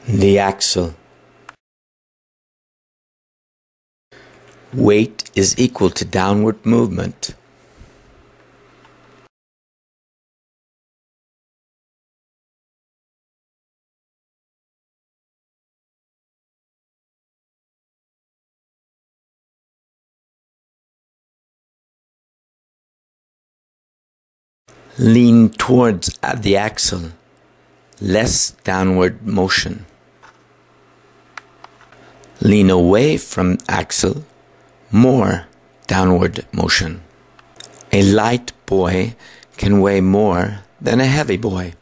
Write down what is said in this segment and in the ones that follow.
The axle. Weight is equal to downward movement. Lean towards the axle, less downward motion. Lean away from axle, more downward motion. A light boy can weigh more than a heavy boy.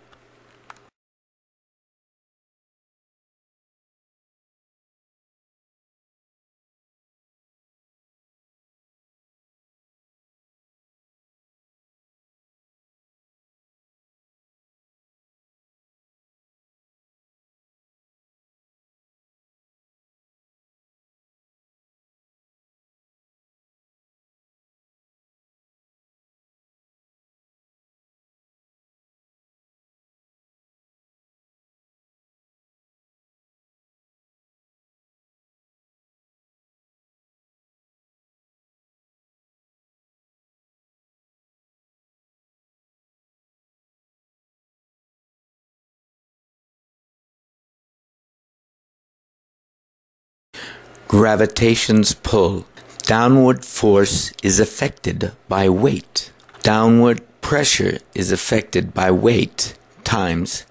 Gravitation's pull. Downward force is affected by weight. Downward pressure is affected by weight times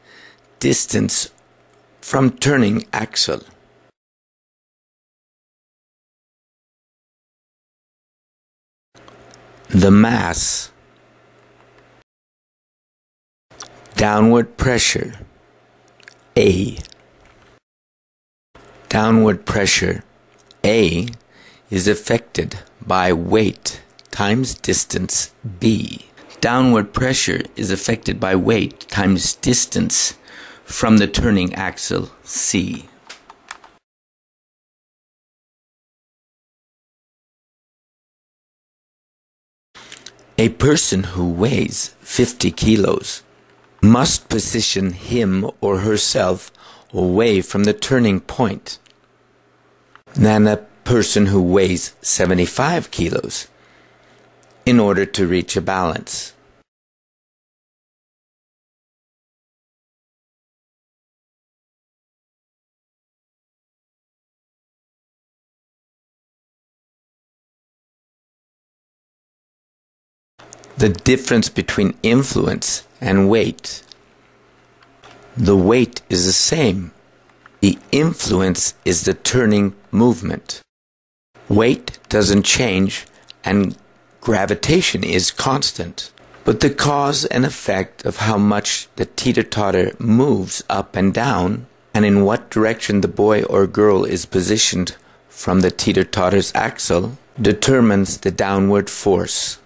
distance from turning axle. The mass. Downward pressure A. Downward pressure A is affected by weight times distance B. Downward pressure is affected by weight times distance from the turning axle C. A person who weighs 50 kilos must position him or herself away from the turning point than a person who weighs 75 kilos in order to reach a balance. The difference between influence and weight. The weight is the same. The influence is the turning movement. Weight doesn't change and gravitation is constant. But the cause and effect of how much the teeter-totter moves up and down and in what direction the boy or girl is positioned from the teeter-totter's axle determines the downward force.